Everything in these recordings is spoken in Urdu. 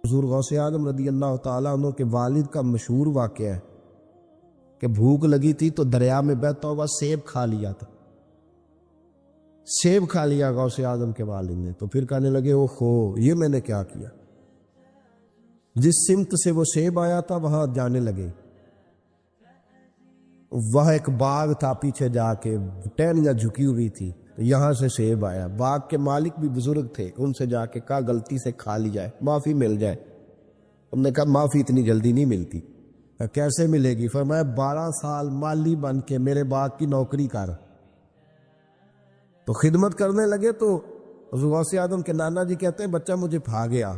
حضور غوث اعظم رضی اللہ تعالیٰ عنہ کے والد کا مشہور واقعہ ہے کہ بھوک لگی تھی تو دریا میں بہتا ہوا سیب کھا لیا تھا، سیب کھا لیا غوث اعظم کے والد نے۔ تو پھر کہنے لگے اوہو یہ میں نے کیا کیا، جس سمت سے وہ سیب آیا تھا وہاں جانے لگے، وہاں ایک باغ تھا، پیچھے جا کے ٹہنیاں جھکی ہوئی تھی، تو یہاں سے سیب آیا۔ باغ کے مالک بھی بزرگ تھے، ان سے جا کے کہا غلطی سے کھا لی جائے، معافی مل جائے۔ ہم نے کہا معافی اتنی جلدی نہیں ملتی۔ کیسے ملے گی؟ فرمایا 12 سال مالی بن کے میرے باغ کی نوکری کر۔ تو خدمت کرنے لگے تو حضور غوث اعظم کے نانا جی کہتے ہیں بچہ مجھے بھا گیا،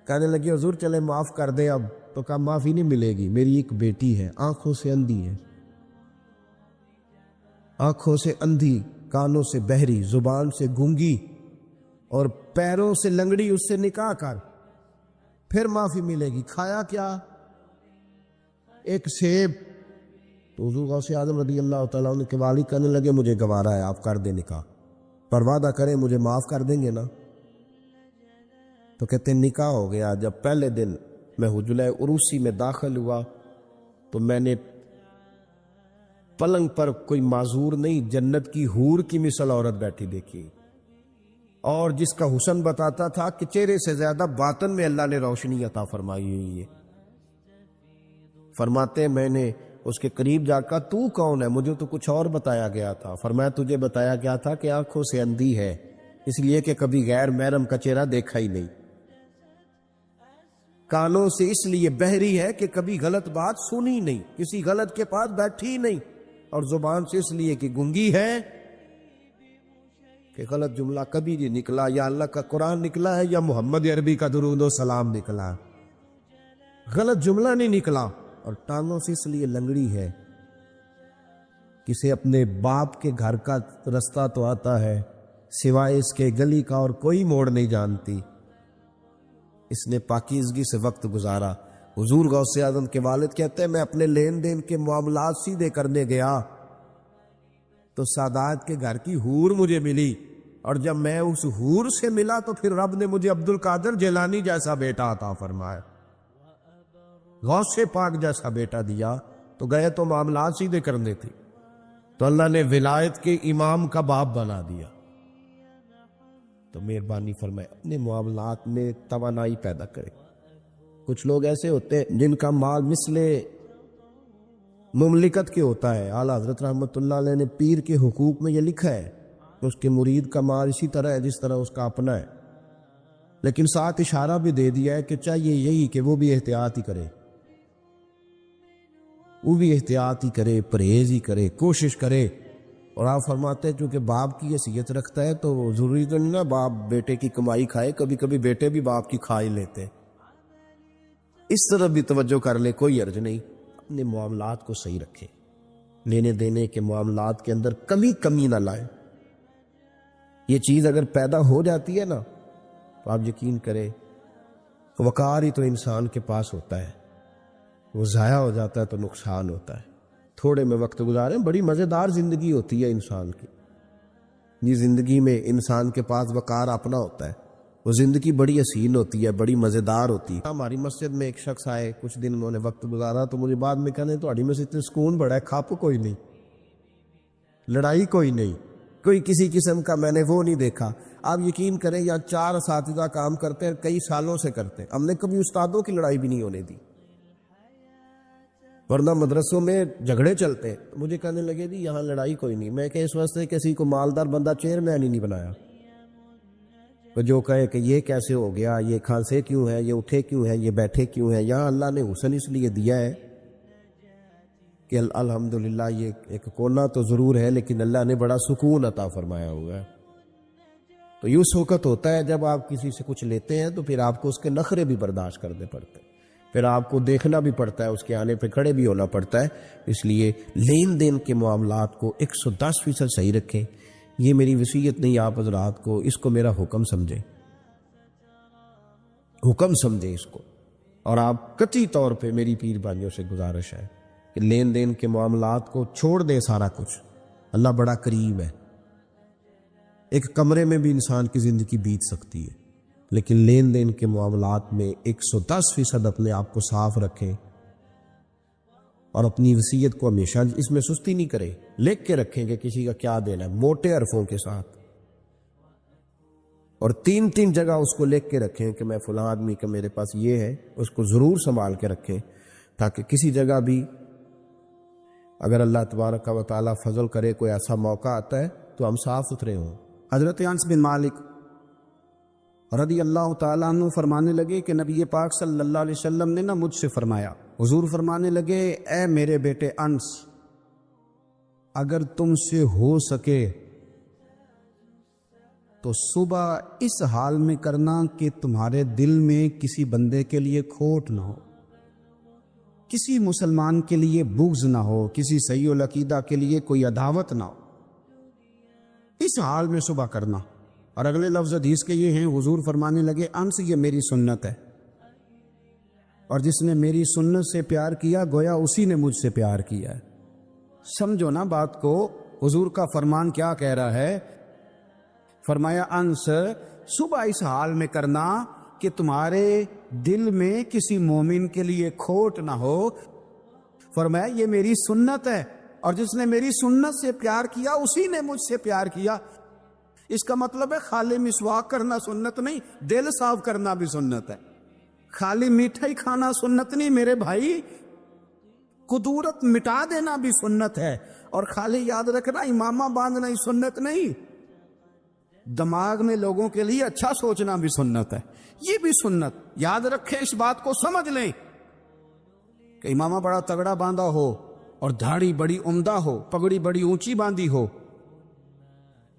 کہنے لگے حضور چلے معاف کر دیں اب۔ تو کہا معافی نہیں ملے گی، میری ایک بیٹی ہے، آنکھوں سے اندھی ہے، آنکھوں سے اندھی، کانوں سے بہری، زبان سے گونگی اور پیروں سے لنگڑی، اس سے نکاح کر، پھر معافی ملے گی۔ کھایا کیا؟ ایک سیب۔ تو حضور غوث اعظم رضی اللہ تعالیٰ عنہ کے والد کہنے لگے مجھے گوارا ہے، آپ کر دیں نکاح، پر وعدہ کریں مجھے معاف کر دیں گے نا؟ تو کہتے ہیں نکاح ہو گیا۔ جب پہلے دن میں حجلہ عروسی میں داخل ہوا تو میں نے پلنگ پر کوئی معذور نہیں، جنت کی حور کی مثل عورت بیٹھی دیکھی، اور جس کا حسن بتاتا تھا کہ چہرے سے زیادہ باطن میں اللہ نے روشنی عطا فرمائی ہوئی ہے۔ فرماتے ہیں میں نے اس کے قریب جا کر تو کون ہے؟ مجھے تو کچھ اور بتایا گیا تھا۔ فرمایا تجھے بتایا گیا تھا کہ آنکھوں سے اندھی ہے، اس لیے کہ کبھی غیر محرم کا چہرہ دیکھا ہی نہیں، کانوں سے اس لیے بہری ہے کہ کبھی غلط بات سنی نہیں، کسی غلط کے پاس بیٹھی نہیں، اور زبان سے اس لیے کہ گونگی ہے کہ غلط جملہ کبھی نہیں نکلا، یا اللہ کا قرآن نکلا ہے یا محمد عربی کا درود و سلام نکلا، غلط جملہ نہیں نکلا۔ اور ٹانگوں سے اس لیے لنگڑی ہے، کسے اپنے باپ کے گھر کا رستہ تو آتا ہے، سوائے اس کے گلی کا اور کوئی موڑ نہیں جانتی، اس نے پاکیزگی سے وقت گزارا۔ حضور غوث اعظم کے والد کہتے ہیں میں اپنے لین دین کے معاملات سیدھے کرنے گیا تو سادات کے گھر کی حور مجھے ملی، اور جب میں اس حور سے ملا تو پھر رب نے مجھے عبد القادر جیلانی جیسا بیٹا عطا فرمایا، غوث پاک جیسا بیٹا دیا۔ تو گئے تو معاملات سیدھے کرنے تھے، تو اللہ نے ولایت کے امام کا باپ بنا دیا۔ تو مہربانی فرمائے اپنے معاملات میں توانائی پیدا کرے۔ کچھ لوگ ایسے ہوتے ہیں جن کا مال مثل مملکت کے ہوتا ہے۔ اعلیٰ حضرت رحمۃ اللہ علیہ نے پیر کے حقوق میں یہ لکھا ہے کہ اس کے مرید کا مال اسی طرح ہے جس طرح اس کا اپنا ہے، لیکن ساتھ اشارہ بھی دے دیا ہے کہ چاہیے یہی کہ وہ بھی احتیاط ہی کرے، وہ بھی احتیاط ہی کرے، پرہیز ہی کرے، کوشش کرے۔ اور آپ فرماتے ہیں چونکہ باپ کی حیثیت رکھتا ہے تو ضروری تو نہیں نا باپ بیٹے کی کمائی کھائے، کبھی کبھی بیٹے بھی باپ کی کھا ہی لیتے، اس طرح بھی توجہ کر لے، کوئی حرج نہیں۔ اپنے معاملات کو صحیح رکھے، لینے دینے کے معاملات کے اندر کمی نہ لائے۔ یہ چیز اگر پیدا ہو جاتی ہے نا تو آپ یقین کریں وقار ہی تو انسان کے پاس ہوتا ہے، وہ ضائع ہو جاتا ہے تو نقصان ہوتا ہے۔ تھوڑے میں وقت گزاریں، بڑی مزیدار زندگی ہوتی ہے انسان کی۔ یہ زندگی میں انسان کے پاس وقار اپنا ہوتا ہے، وہ زندگی بڑی حسین ہوتی ہے، بڑی مزیدار ہوتی ہے۔ ہماری مسجد میں ایک شخص آئے، کچھ دن انہوں نے وقت گزارا تو مجھے بعد میں کہنے تو مسجد اتنے سکون بڑا ہے، کھپ کوئی نہیں، لڑائی کوئی نہیں، کوئی کسی قسم کا میں نے وہ نہیں دیکھا۔ آپ یقین کریں یا 4 اساتذہ کام کرتے ہیں، کئی سالوں سے کرتے ہیں، ہم نے کبھی استادوں کی لڑائی بھی نہیں ہونے دی، ورنہ مدرسوں میں جھگڑے چلتے ہیں۔ مجھے کہنے لگے جی یہاں لڑائی کوئی نہیں۔ میں کہ اس واسطے کسی کو مالدار بندہ چیئرمین ہی نہیں بنایا، جو کہے کہ یہ کیسے ہو گیا، یہ کھانسے کیوں ہے، یہ اٹھے کیوں ہے، یہ بیٹھے کیوں ہے۔ یہاں اللہ نے حسن اس لیے دیا ہے کہ الحمدللہ یہ ایک کونا تو ضرور ہے لیکن اللہ نے بڑا سکون عطا فرمایا ہوا ہے۔ تو یہ اس وقت ہوتا ہے جب آپ کسی سے کچھ لیتے ہیں تو پھر آپ کو اس کے نخرے بھی برداشت کرنے پڑتے ہیں، پھر آپ کو دیکھنا بھی پڑتا ہے، اس کے آنے پہ کھڑے بھی ہونا پڑتا ہے۔ اس لیے لین دین کے معاملات کو 110% صحیح رکھیں۔ یہ میری وصیت نہیں آپ حضرات کو، اس کو میرا حکم سمجھیں، حکم سمجھیں اس کو۔ اور آپ قطعی طور پہ میری پیر بھائیوں سے گزارش ہے کہ لین دین کے معاملات کو چھوڑ دیں سارا کچھ، اللہ بڑا کریم ہے۔ ایک کمرے میں بھی انسان کی زندگی بیت سکتی ہے، لیکن لین دین کے معاملات میں 110% اپنے آپ کو صاف رکھیں اور اپنی وصیت کو ہمیشہ اس میں سستی نہیں کریں، لکھ کے رکھیں کہ کسی کا کیا دینا ہے، موٹے حرفوں کے ساتھ، اور 3 جگہ اس کو لکھ کے رکھیں کہ میں فلاں آدمی کا میرے پاس یہ ہے، اس کو ضرور سنبھال کے رکھیں تاکہ کسی جگہ بھی اگر اللہ تبارک و تعالیٰ فضل کرے کوئی ایسا موقع آتا ہے تو ہم صاف ستھرے ہوں۔ حضرت انس بن مالک رضی اللہ تعالیٰ عنہ فرمانے لگے کہ نبی پاک صلی اللہ علیہ وسلم نے مجھ سے فرمایا، حضور فرمانے لگے اے میرے بیٹے انس، اگر تم سے ہو سکے تو صبح اس حال میں کرنا کہ تمہارے دل میں کسی بندے کے لیے کھوٹ نہ ہو، کسی مسلمان کے لیے بغض نہ ہو، کسی صحیح العقیدہ کے لیے کوئی عداوت نہ ہو، اس حال میں صبح کرنا۔ اور اگلے لفظ حدیث کے یہ ہیں، حضور فرمانے لگے انس یہ میری سنت ہے، اور جس نے میری سنت سے پیار کیا گویا اسی نے مجھ سے پیار کیا ہے۔ سمجھو نا بات کو، حضور کا فرمان کیا کہہ رہا ہے؟ فرمایا انس صبح اس حال میں کرنا کہ تمہارے دل میں کسی مومن کے لیے کھوٹ نہ ہو، فرمایا یہ میری سنت ہے، اور جس نے میری سنت سے پیار کیا اسی نے مجھ سے پیار کیا۔ اس کا مطلب ہے خالی مسواک کرنا سنت نہیں، دل صاف کرنا بھی سنت ہے، خالی میٹھا ہی کھانا سنت نہیں میرے بھائی، قدورت مٹا دینا بھی سنت ہے، اور خالی یاد رکھنا امامہ باندھنا ہی سنت نہیں، دماغ میں لوگوں کے لیے اچھا سوچنا بھی سنت ہے، یہ بھی سنت۔ یاد رکھیں، اس بات کو سمجھ لیں کہ امامہ بڑا تگڑا باندھا ہو اور دھاڑی بڑی عمدہ ہو، پگڑی بڑی اونچی باندھی ہو،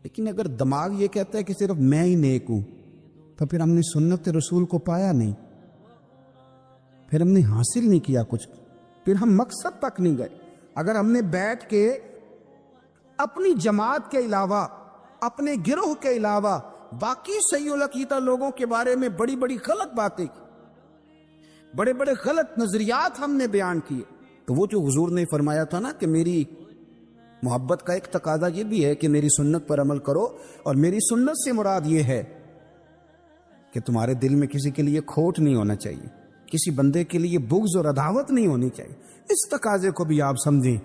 لیکن اگر دماغ یہ کہتا ہے کہ صرف میں ہی نیک ہوں، تو پھر ہم نے سنت رسول کو پایا نہیں، پھر ہم نے حاصل نہیں کیا کچھ، پھر ہم مقصد تک نہیں گئے۔ اگر ہم نے بیٹھ کے اپنی جماعت کے علاوہ، اپنے گروہ کے علاوہ باقی صحیح العقیدہ لوگوں کے بارے میں بڑی بڑی غلط باتیں کی، بڑے بڑے غلط نظریات ہم نے بیان کیے، تو وہ جو حضور نے فرمایا تھا نا کہ میری محبت کا ایک تقاضا یہ بھی ہے کہ میری سنت پر عمل کرو، اور میری سنت سے مراد یہ ہے کہ تمہارے دل میں کسی کے لیے کھوٹ نہیں ہونا چاہیے، کسی بندے کے لیے بغض اور عداوت نہیں ہونی چاہیے۔ اس تقاضے کو بھی آپ سمجھیں۔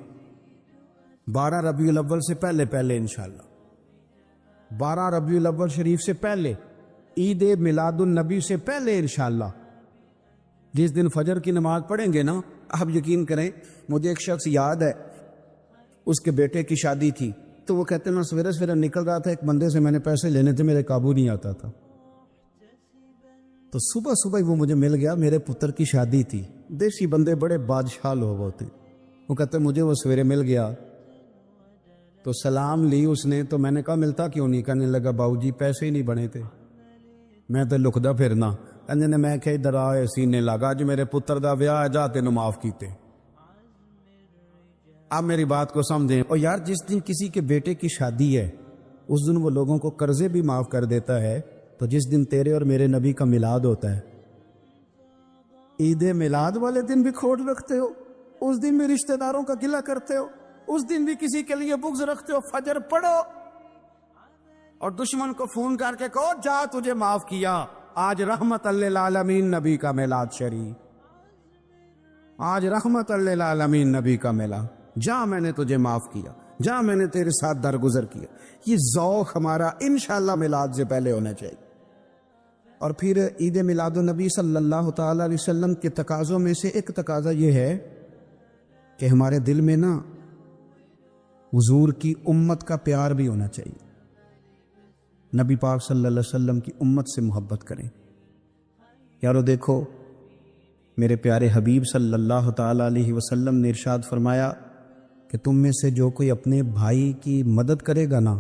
12 ربیع الاول سے پہلے انشاءاللہ، 12 ربیع الاول شریف سے پہلے، عید میلاد النبی سے پہلے انشاءاللہ، جس دن فجر کی نماز پڑھیں گے نا، آپ یقین کریں مجھے ایک شخص یاد ہے، اس کے بیٹے کی شادی تھی، تو وہ کہتے ہیں میں سویرے سویرے نکل رہا تھا، ایک بندے سے میں نے پیسے لینے تھے، میرے قابو نہیں آتا تھا، تو صبح صبح وہ مجھے مل گیا، میرے پتر کی شادی تھی، دیسی بندے بڑے بادشاہ لوگ ہوتے، وہ کہتے مجھے وہ سویرے مل گیا، تو سلام لی اس نے، تو میں نے کہا ملتا کیوں نہیں؟ کہنے لگا باؤ جی پیسے ہی نہیں بنے تھے، میں تو لکدا پھرنا، کہنے نے میں کہ ادھر آئے سینے لگا، جو میرے پتر دا ویاہ ہے جا تینوں معاف کیتے۔ آپ میری بات کو سمجھیں، اور یار جس دن کسی کے بیٹے کی شادی ہے اس دن وہ لوگوں کو قرضے بھی معاف کر دیتا ہے، تو جس دن تیرے اور میرے نبی کا میلاد ہوتا ہے، عید میلاد والے دن بھی کھوٹ رکھتے ہو، اس دن بھی رشتہ داروں کا گلہ کرتے ہو، اس دن بھی کسی کے لیے بغض رکھتے ہو۔ فجر پڑھو اور دشمن کو فون کر کے کہو جا تجھے معاف کیا، آج رحمت للعالمین نبی کا میلاد شریف، آج رحمت للعالمین نبی کا میلاد، جا میں نے تجھے معاف کیا، جا میں نے تیرے ساتھ درگزر کیا۔ یہ ذوق ہمارا انشاءاللہ میلاد سے پہلے ہونا چاہیے۔ اور پھر عید میلاد النبی صلی اللہ تعالی علیہ وسلم کے تقاضوں میں سے ایک تقاضا یہ ہے کہ ہمارے دل میں نا حضور کی امت کا پیار بھی ہونا چاہیے، نبی پاک صلی اللہ علیہ وسلم کی امت سے محبت کریں۔ یارو دیکھو، میرے پیارے حبیب صلی اللہ تعالی علیہ وسلم نے ارشاد فرمایا کہ تم میں سے جو کوئی اپنے بھائی کی مدد کرے گا نا،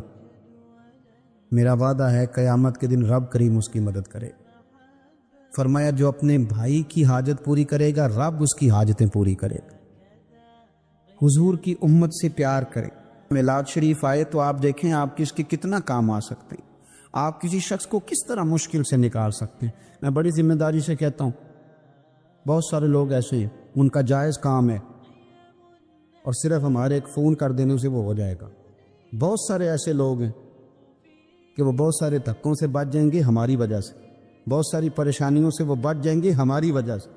میرا وعدہ ہے قیامت کے دن رب کریم اس کی مدد کرے۔ فرمایا جو اپنے بھائی کی حاجت پوری کرے گا رب اس کی حاجتیں پوری کرے گا۔ حضور کی امت سے پیار کرے۔ میلاد شریف آئے تو آپ دیکھیں آپ کس کے کتنا کام آ سکتے ہیں، آپ کسی شخص کو کس طرح مشکل سے نکال سکتے ہیں۔ میں بڑی ذمہ داری سے کہتا ہوں، بہت سارے لوگ ایسے ہیں ان کا جائز کام ہے اور صرف ہمارے ایک فون کر دینے سے وہ ہو جائے گا۔ بہت سارے ایسے لوگ ہیں کہ وہ بہت سارے دھکوں سے بچ جائیں گے ہماری وجہ سے، بہت ساری پریشانیوں سے وہ بچ جائیں گے ہماری وجہ سے۔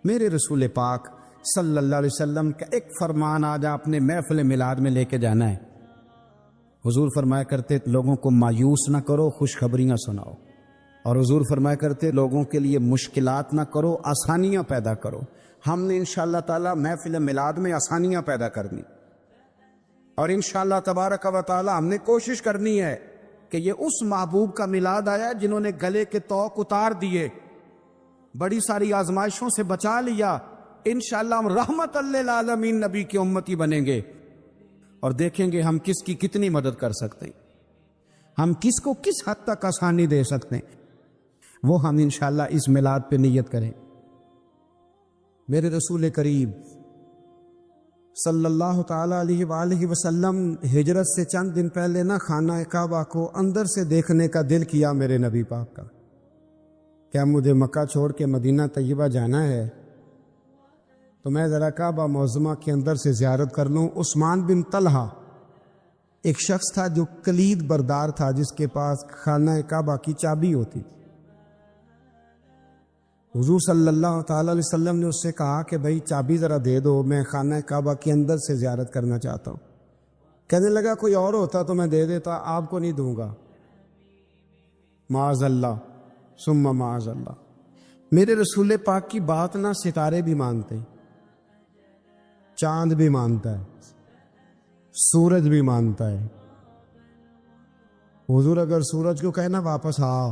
میرے رسول پاک صلی اللہ علیہ وسلم کا ایک فرمان آج آپ نے محفل میلاد میں لے کے جانا ہے۔ حضور فرمایا کرتے لوگوں کو مایوس نہ کرو، خوشخبریاں سناؤ۔ اور حضور فرمایا کرتے لوگوں کے لیے مشکلات نہ کرو، آسانیاں پیدا کرو۔ ہم نے انشاءاللہ تعالی محفل میلاد میں آسانیاں پیدا کرنی، اور انشاءاللہ تبارک و تعالی ہم نے کوشش کرنی ہے کہ یہ اس محبوب کا میلاد آیا ہے جنہوں نے گلے کے طوق اتار دیے، بڑی ساری آزمائشوں سے بچا لیا۔ انشاءاللہ ہم رحمت للعالمین نبی کی امتی بنیں گے، اور دیکھیں گے ہم کس کی کتنی مدد کر سکتے ہیں، ہم کس کو کس حد تک آسانی دے سکتے ہیں، وہ ہم انشاءاللہ اس میلاد پہ نیت کریں۔ میرے رسول کریم صلی اللہ تعالی علیہ وآلہ وسلم ہجرت سے چند دن پہلے نا خانہ کعبہ کو اندر سے دیکھنے کا دل کیا میرے نبی پاک کا، کیا مجھے مکہ چھوڑ کے مدینہ طیبہ جانا ہے تو میں ذرا کعبہ معظمہ کے اندر سے زیارت کر لوں۔ عثمان بن طلحہ ایک شخص تھا جو کلید بردار تھا، جس کے پاس خانہ کعبہ کی چابی ہوتی۔ حضور صلی اللہ تعالی علیہ وسلم نے اس سے کہا کہ بھائی چابی ذرا دے دو، میں خانہ کعبہ کے اندر سے زیارت کرنا چاہتا ہوں۔ کہنے لگا کوئی اور ہوتا تو میں دے دیتا، آپ کو نہیں دوں گا۔ معاذ اللہ ثم معاذ اللہ۔ میرے رسول پاک کی بات نہ ستارے بھی مانتے، چاند بھی مانتا ہے، سورج بھی مانتا ہے۔ حضور اگر سورج کو کہنا واپس آ،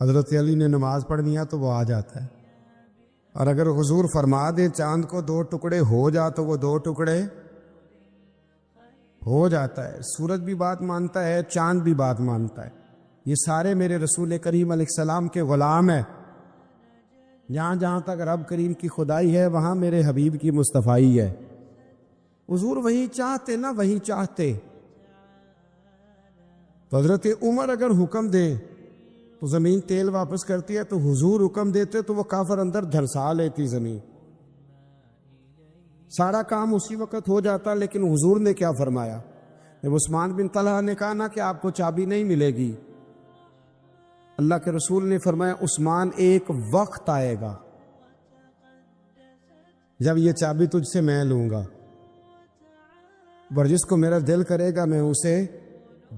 حضرت علی نے نماز پڑھنی ہے تو وہ آ جاتا ہے، اور اگر حضور فرما دے چاند کو 2 ٹکڑے ہو جا تو وہ 2 ٹکڑے ہو جاتا ہے۔ سورج بھی بات مانتا ہے، چاند بھی بات مانتا ہے۔ یہ سارے میرے رسول کریم علیہ السلام کے غلام ہیں۔ جہاں جہاں تک رب کریم کی خدائی ہے وہاں میرے حبیب کی مصطفائی ہے۔ حضور وہی چاہتے نا وہی چاہتے، تو حضرت عمر اگر حکم دے تو زمین تیل واپس کرتی ہے، تو حضور حکم دیتے تو وہ کافر اندر دھنسا لیتی زمین، سارا کام اسی وقت ہو جاتا۔ لیکن حضور نے کیا فرمایا؟ جب عثمان بن طلحہ نے کہا نا کہ آپ کو چابی نہیں ملے گی، اللہ کے رسول نے فرمایا عثمان ایک وقت آئے گا جب یہ چابی تجھ سے میں لوں گا، اور جس کو میرا دل کرے گا میں اسے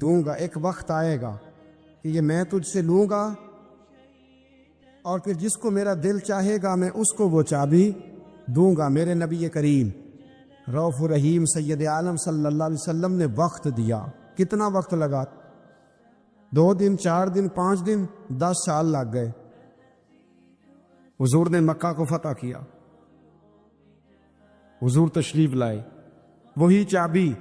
دوں گا۔ ایک وقت آئے گا کہ یہ میں تجھ سے لوں گا، اور پھر جس کو میرا دل چاہے گا میں اس کو وہ چابی دوں گا۔ میرے نبی کریم رؤوف الرحیم سید عالم صلی اللہ علیہ وسلم نے وقت دیا۔ کتنا وقت لگا؟ 2 دن، 4 دن، 5 دن، 10 سال لگ گئے۔ حضور نے مکہ کو فتح کیا، حضور تشریف لائے، وہی چابی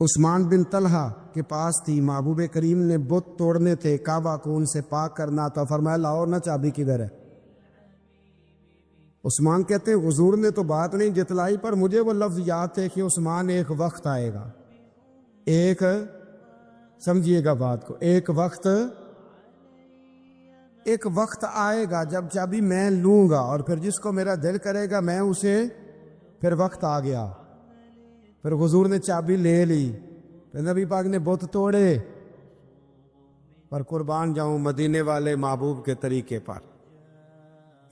عثمان بن طلحہ کے پاس تھی۔ محبوب کریم نے بت توڑنے تھے، کعبہ کو ان سے پاک کرنا تھا، فرمایا لاؤ نا چابی کدھر ہے؟ عثمان کہتے ہیں حضور نے تو بات نہیں جتلائی، پر مجھے وہ لفظ یاد تھے کہ عثمان ایک وقت آئے گا، ایک سمجھیے گا بات کو، ایک وقت آئے گا جب چابی میں لوں گا، اور پھر جس کو میرا دل کرے گا میں اسے، پھر وقت آ گیا، پھر حضور نے چابی لے لی، پھر نبی پاک نے بت توڑے۔ پر قربان جاؤں مدینے والے محبوب کے طریقے پر،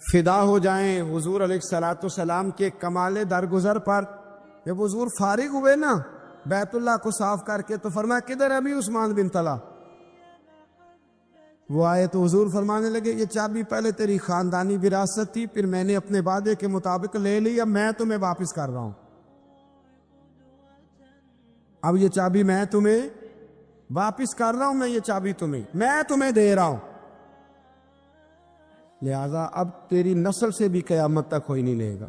فدا ہو جائیں حضور علیہ الصلوۃ والسلام کے کمال درگزر پر۔ جب حضور فارغ ہوئے نا بیت اللہ کو صاف کر کے، تو فرمایا کدھر ہے ابھی عثمان بن طلحہ؟ وہ آئے تو حضور فرمانے لگے یہ چابی پہلے تیری خاندانی وراثت تھی، پھر میں نے اپنے وعدے کے مطابق لے لی، اب میں تمہیں واپس کر رہا ہوں، اب یہ چابی میں تمہیں واپس کر رہا ہوں، میں یہ چابی تمہیں دے رہا ہوں، لہذا اب تیری نسل سے بھی قیامت تک کوئی نہیں لے گا،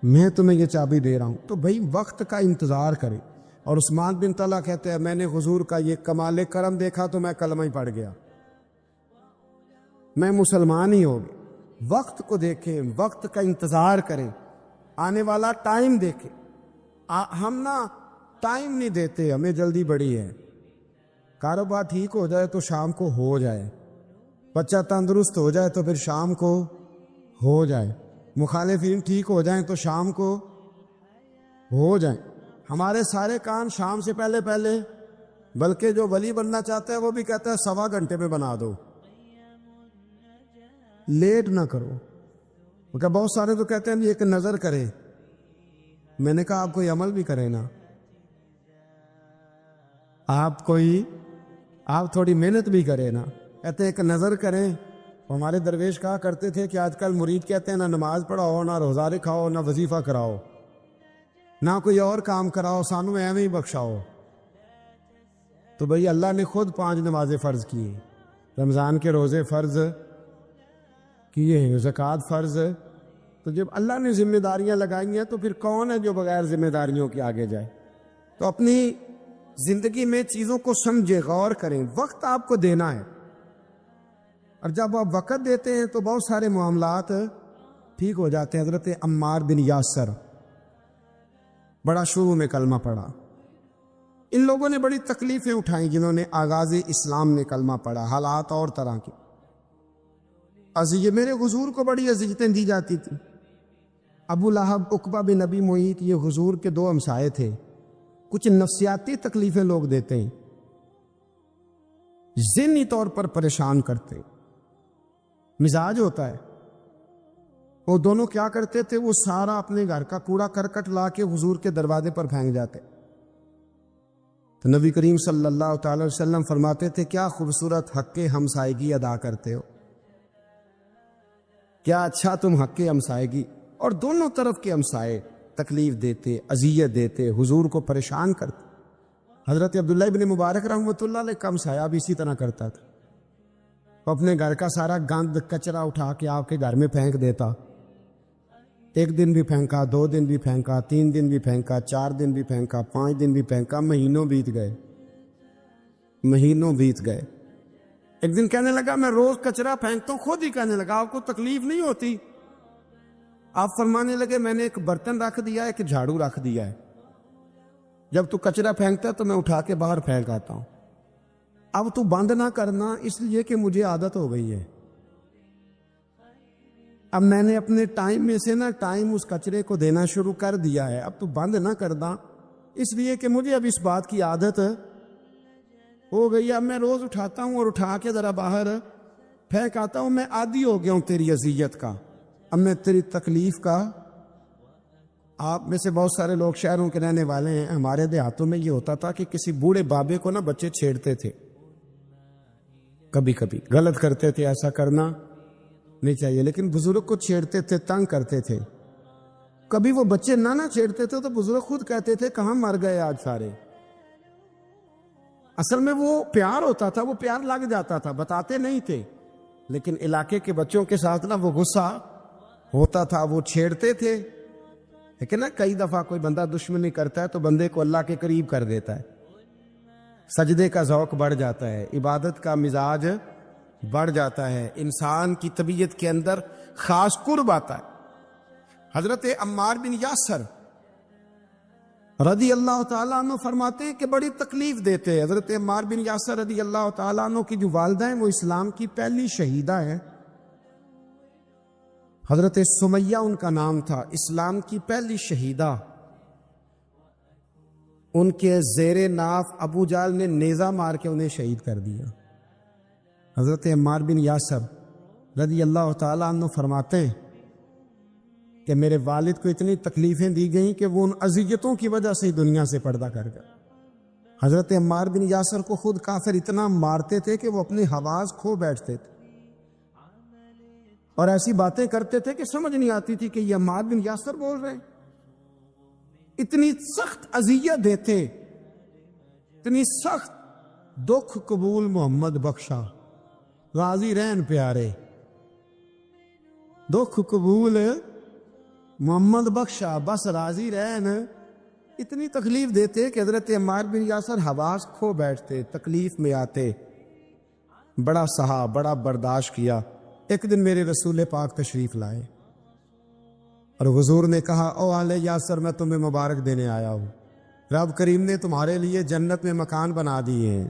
میں تمہیں یہ چابی دے رہا ہوں۔ تو بھائی وقت کا انتظار کرے۔ اور عثمان بن طلحہ کہتے ہیں میں نے حضور کا یہ کمال کرم دیکھا تو میں کلمہ ہی پڑھ گیا، میں مسلمان ہی ہو گیا۔ وقت کو دیکھیں، وقت کا انتظار کریں، آنے والا ٹائم دیکھیں۔ ہم نا ٹائم نہیں دیتے، ہمیں جلدی بڑی ہے، کاروبار ٹھیک ہو جائے تو شام کو ہو جائے، بچہ تندرست ہو جائے تو پھر شام کو ہو جائے، مخالفین ٹھیک ہو جائیں تو شام کو ہو جائیں، ہمارے سارے کام شام سے پہلے بلکہ جو ولی بننا چاہتا ہے وہ بھی کہتا ہے 1.25 گھنٹے میں بنا دو، لیٹ نہ کرو۔ کیونکہ بہت سارے تو کہتے ہیں ایک نظر کرے، میں نے کہا آپ کوئی عمل بھی کریں نا، آپ تھوڑی محنت بھی کریں نا۔ کہتے ہیں ایک نظر کریں۔ ہمارے درویش کہا کرتے تھے کہ آج کل مرید کہتے ہیں نہ نماز پڑھاؤ، نہ روزہ رکھاؤ، نہ وظیفہ کراؤ، نہ کوئی اور کام کراؤ، سانو ایویں ہی بخشاؤ۔ تو بھئی اللہ نے خود 5 نمازیں فرض کی، رمضان کے روزے فرض کیے ہیں، زکوٰۃ فرض۔ تو جب اللہ نے ذمہ داریاں لگائی ہیں تو پھر کون ہے جو بغیر ذمہ داریوں کے آگے جائے؟ تو اپنی زندگی میں چیزوں کو سمجھے، غور کریں، وقت آپ کو دینا ہے، اور جب آپ وقت دیتے ہیں تو بہت سارے معاملات ٹھیک ہو جاتے ہیں۔ حضرت عمار بن یاسر بڑا شروع میں کلمہ پڑھا، ان لوگوں نے بڑی تکلیفیں اٹھائیں جنہوں نے آغاز اسلام میں کلمہ پڑھا، حالات اور طرح کی میرے حضور کو بڑی اذیتیں دی جاتی تھی۔ ابو لہب، عقبہ بن ابی معیط، یہ حضور کے 2 ہمسائے تھے۔ کچھ نفسیاتی تکلیفیں لوگ دیتے ہیں، ذہنی طور پر پریشان کرتے، مزاج ہوتا ہے۔ وہ دونوں کیا کرتے تھے؟ وہ سارا اپنے گھر کا کوڑا کرکٹ لا کے حضور کے دروازے پر پھینک جاتے۔ تو نبی کریم صلی اللہ تعالی وسلم فرماتے تھے کیا خوبصورت حق ہمسائیگی ادا کرتے ہو، کیا اچھا تم حق ہمسائیگی۔ اور دونوں طرف کے ہمسائے تکلیف دیتے، اذیت دیتے، حضور کو پریشان کرتے۔ حضرت عبداللہ ابن مبارک رحمۃ اللہ علیہ کا ہمسایہ بھی اسی طرح کرتا تھا، وہ اپنے گھر کا سارا گند کچرا اٹھا کے آپ کے گھر میں پھینک دیتا۔ 1 دن بھی پھینکا، 2 دن بھی پھینکا، 3 دن بھی پھینکا، 4 دن بھی پھینکا، 5 دن بھی پھینکا، مہینوں بیت گئے۔ ایک دن کہنے لگا میں روز کچرا پھینکتا ہوں، خود ہی کہنے لگا آپ کو تکلیف نہیں ہوتی؟ آپ فرمانے لگے میں نے ایک برتن رکھ دیا ہے، ایک جھاڑو رکھ دیا ہے، جب تو کچرا پھینکتا ہے تو میں اٹھا کے باہر پھینک آتا ہوں، اب تو بند نہ کرنا، اس لیے کہ مجھے عادت ہو گئی ہے۔ اب میں نے اپنے ٹائم میں سے ٹائم اس کچرے کو دینا شروع کر دیا ہے، اب تو بند نہ کرنا، اس لیے کہ مجھے اب اس بات کی عادت ہو گئی، اب میں روز اٹھاتا ہوں اور اٹھا کے ذرا باہر پھینک آتا ہوں، میں عادی ہو گیا ہوں تیری اذیت کا، اب میں تیری تکلیف کا۔ آپ میں سے بہت سارے لوگ شہروں کے رہنے والے ہیں، ہمارے دیہاتوں میں یہ ہوتا تھا کہ کسی بوڑھے بابے کو بچے چھیڑتے تھے، کبھی کبھی غلط کرتے تھے، ایسا کرنا نہیں چاہیے، لیکن بزرگ کو چھیڑتے تھے، تنگ کرتے تھے۔ کبھی وہ بچے نہ چھیڑتے تھے تو بزرگ خود کہتے تھے کہاں مر گئے آج سارے۔ اصل میں وہ پیار ہوتا تھا، وہ پیار لگ جاتا تھا، بتاتے نہیں تھے، لیکن علاقے کے بچوں کے ساتھ وہ غصہ ہوتا تھا، وہ چھیڑتے تھے۔ لیکن کئی دفعہ کوئی بندہ دشمنی کرتا ہے تو بندے کو اللہ کے قریب کر دیتا ہے، سجدے کا ذوق بڑھ جاتا ہے، عبادت کا مزاج بڑھ جاتا ہے، انسان کی طبیعت کے اندر خاص قرب آتا ہے۔ حضرت عمار بن یاسر رضی اللہ تعالیٰ عنہ فرماتے ہیں کہ بڑی تکلیف دیتے ہیں۔ حضرت عمار بن یاسر رضی اللہ تعالیٰ عنہ کی جو والدہ ہیں وہ اسلام کی پہلی شہیدہ ہیں، حضرت سمیہ ان کا نام تھا، اسلام کی پہلی شہیدہ۔ ان کے زیر ناف ابو جہل نے نیزہ مار کے انہیں شہید کر دیا۔ حضرت عمار بن یاسر رضی اللہ تعالیٰ عنہ فرماتے ہیں کہ میرے والد کو اتنی تکلیفیں دی گئیں کہ وہ ان اذیتوں کی وجہ سے دنیا سے پردہ کر گئے۔ حضرت عمار بن یاسر کو خود کافر اتنا مارتے تھے کہ وہ اپنے حواس کھو بیٹھتے تھے اور ایسی باتیں کرتے تھے کہ سمجھ نہیں آتی تھی کہ یہ عمار بن یاسر بول رہے ہیں۔ اتنی سخت اذیت دیتے، اتنی سخت۔ دکھ قبول محمد بخشا، راضی رہن پیارے، دکھ قبول محمد بخشا، بس راضی رہن۔ اتنی تکلیف دیتے کہ حضرت عمار بن یاسر حواس کھو بیٹھتے، تکلیف میں آتے، بڑا سہا، بڑا برداشت کیا۔ ایک دن میرے رسول پاک تشریف لائے اور حضور نے کہا او اہل یاسر میں تمہیں مبارک دینے آیا ہوں، رب کریم نے تمہارے لیے جنت میں مکان بنا دیے ہیں۔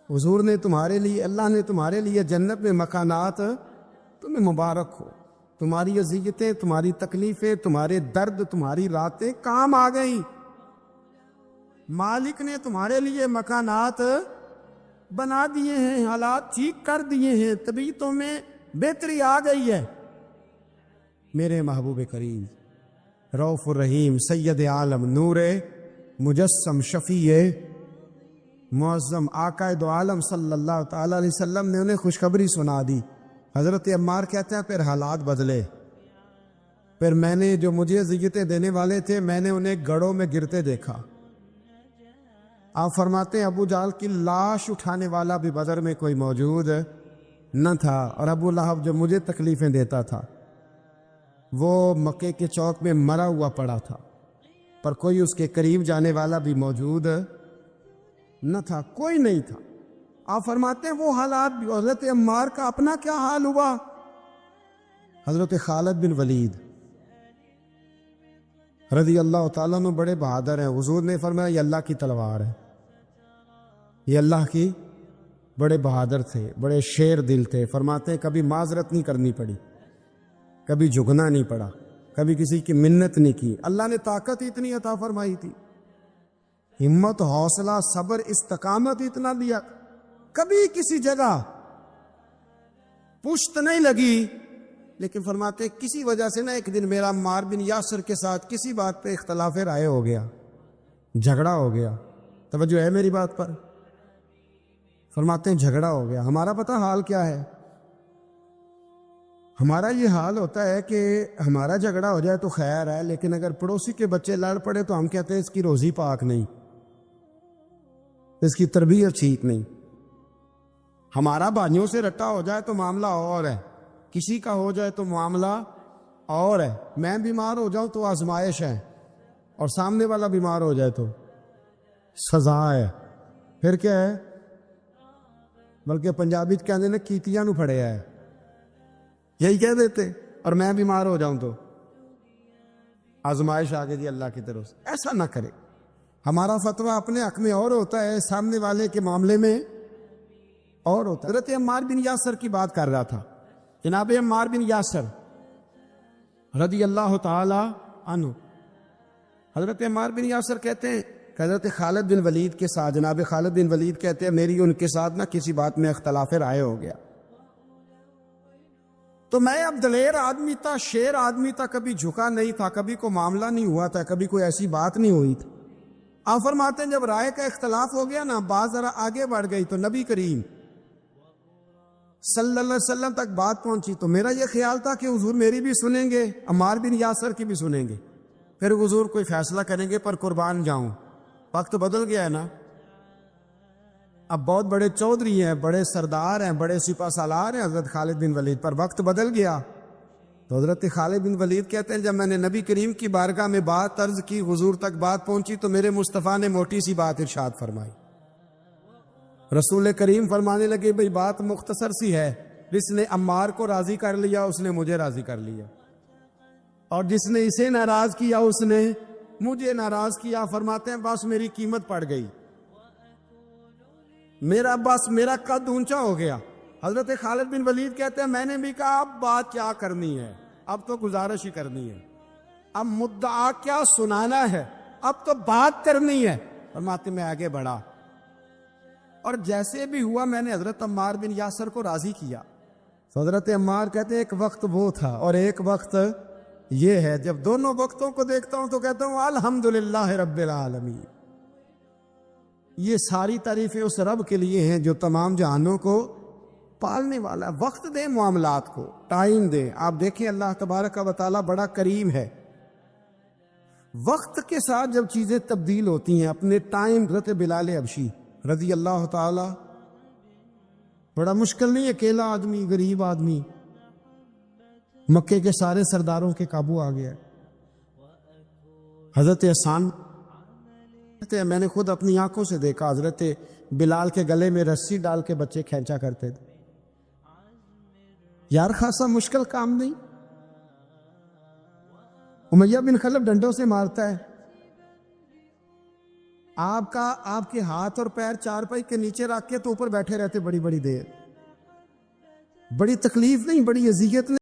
حضور نے تمہارے لیے، اللہ نے تمہارے لیے جنت میں مکانات، تمہیں مبارک ہو، تمہاری اذیتیں، تمہاری تکلیفیں، تمہارے درد، تمہاری راتیں کام آ گئیں۔ مالک نے تمہارے لیے مکانات بنا دیے ہیں، حالات ٹھیک کر دیے ہیں، طبیعتوں میں بہتری آ گئی ہے۔ میرے محبوب کریم رؤوف الرحیم سید عالم نور مجسم شفیع معظم آقا دو عالم صلی اللہ تعالی علیہ وسلم نے انہیں خوشخبری سنا دی۔ حضرت عمار کہتے ہیں پھر حالات بدلے، پھر میں نے جو مجھے اذیتیں دینے والے تھے میں نے انہیں گڑھوں میں گرتے دیکھا۔ آپ فرماتے ہیں ابو جہل کی لاش اٹھانے والا بھی بدر میں کوئی موجود نہ تھا، اور ابو لہب جو مجھے تکلیفیں دیتا تھا وہ مکے کے چوک میں مرا ہوا پڑا تھا، پر کوئی اس کے قریب جانے والا بھی موجود نہ تھا، کوئی نہیں تھا۔ آپ فرماتے ہیں وہ حالات بھی۔ حضرت عمار کا اپنا کیا حال ہوا؟ حضرت خالد بن ولید رضی اللہ تعالیٰ عنہ بڑے بہادر ہیں۔ حضور نے فرمایا یہ اللہ کی تلوار ہے، یہ اللہ کی، بڑے بہادر تھے، بڑے شیر دل تھے۔ فرماتے ہیں کبھی معذرت نہیں کرنی پڑی، کبھی جھکنا نہیں پڑا، کبھی کسی کی منت نہیں کی۔ اللہ نے طاقت اتنی عطا فرمائی تھی، ہمت، حوصلہ، صبر، استقامت اتنا دیا، کبھی کسی جگہ پشت نہیں لگی۔ لیکن فرماتے ہیں کسی وجہ سے نا ایک دن میرا عمار بن یاسر کے ساتھ کسی بات پہ اختلاف رائے ہو گیا، جھگڑا ہو گیا۔ توجہ ہے میری بات پر؟ فرماتے ہیں جھگڑا ہو گیا۔ ہمارا پتہ حال کیا ہے؟ ہمارا یہ حال ہوتا ہے کہ ہمارا جھگڑا ہو جائے تو خیر ہے، لیکن اگر پڑوسی کے بچے لڑ پڑے تو ہم کہتے ہیں اس کی روزی پاک نہیں، اس کی تربیت ٹھیک نہیں۔ ہمارا بھائیوں سے رٹا ہو جائے تو معاملہ اور ہے، کسی کا ہو جائے تو معاملہ اور ہے۔ میں بیمار ہو جاؤں تو آزمائش ہے، اور سامنے والا بیمار ہو جائے تو سزا ہے۔ پھر کیا ہے؟ بلکہ پنجابی کہتے ہیں کیتیاں نو پھڑیا ہے، یہی کہہ دیتے۔ اور میں بیمار ہو جاؤں تو آزمائش آگے جی اللہ کی طرف سے۔ ایسا نہ کرے۔ ہمارا فتویٰ اپنے حق میں اور ہوتا ہے، سامنے والے کے معاملے میں اور ہوتا ہے۔ حضرت عمار بن یاسر کی بات کر رہا تھا، جناب عمار بن یاسر رضی اللہ تعالی عنہ۔ حضرت عمار بن یاسر کہتے ہیں کہ حضرت خالد بن ولید کے ساتھ، جناب خالد بن ولید کہتے ہیں میری ان کے ساتھ نہ کسی بات میں اختلاف رائے ہو گیا، تو میں اب دلیر آدمی تھا، شیر آدمی تھا، کبھی جھکا نہیں تھا، کبھی کوئی معاملہ نہیں ہوا تھا، کبھی کوئی ایسی بات نہیں ہوئی تھی۔ آپ فرماتے ہیں جب رائے کا اختلاف ہو گیا نا، بات ذرا آگے بڑھ گئی تو نبی کریم صلی اللہ علیہ وسلم تک بات پہنچی، تو میرا یہ خیال تھا کہ حضور میری بھی سنیں گے، عمار بن یاسر کی بھی سنیں گے، پھر حضور کوئی فیصلہ کریں گے، پر قربان جاؤں وقت بدل گیا ہے نا۔ اب بہت بڑے چودھری ہیں، بڑے سردار ہیں، بڑے سپہ سالار ہیں حضرت خالد بن ولید، پر وقت بدل گیا۔ تو حضرت خالد بن ولید کہتے ہیں جب میں نے نبی کریم کی بارگاہ میں بات عرض کی، حضور تک بات پہنچی، تو میرے مصطفیٰ نے موٹی سی بات ارشاد فرمائی۔ رسول کریم فرمانے لگے بھئی بات مختصر سی ہے، جس نے عمار کو راضی کر لیا اس نے مجھے راضی کر لیا، اور جس نے اسے ناراض کیا اس نے مجھے ناراض کیا۔ فرماتے ہیں بس میری قیمت پڑ گئی، میرا قد اونچا ہو گیا۔ حضرت خالد بن ولید کہتے ہیں میں نے بھی کہا اب بات کیا کرنی ہے، اب تو گزارش ہی کرنی ہے، اب مدعا کیا سنانا ہے، اب تو بات کرنی ہے۔ فرماتے میں آگے بڑھا، اور جیسے بھی ہوا میں نے حضرت عمار بن یاسر کو راضی کیا۔ تو حضرت عمار کہتے ہیں ایک وقت وہ تھا اور ایک وقت یہ ہے، جب دونوں وقتوں کو دیکھتا ہوں تو کہتا ہوں الحمدللہ رب العالمین۔ یہ ساری تعریفیں اس رب کے لیے ہیں جو تمام جہانوں کو پالنے والا ہے۔ وقت دیں معاملات کو، ٹائم دیں۔ آپ دیکھیں اللہ تبارک و تعالیٰ بڑا کریم ہے، وقت کے ساتھ جب چیزیں تبدیل ہوتی ہیں اپنے ٹائم۔ حضرت بلال حبشی رضی اللہ تعالی، بڑا مشکل نہیں، اکیلا آدمی، غریب آدمی، مکے کے سارے سرداروں کے قابو آ گیا۔ حضرت حسان کہتے ہیں میں نے خود اپنی آنکھوں سے دیکھا، حضرت بلال کے گلے میں رسی ڈال کے بچے کھینچا کرتے تھے۔ یار خاصا مشکل کام نہیں۔ امیہ بن خلف ڈنڈوں سے مارتا ہے، آپ کے ہاتھ اور پیر چارپائی کے نیچے رکھ کے تو اوپر بیٹھے رہتے بڑی بڑی دیر، بڑی تکلیف نہیں، بڑی اذیت نہیں۔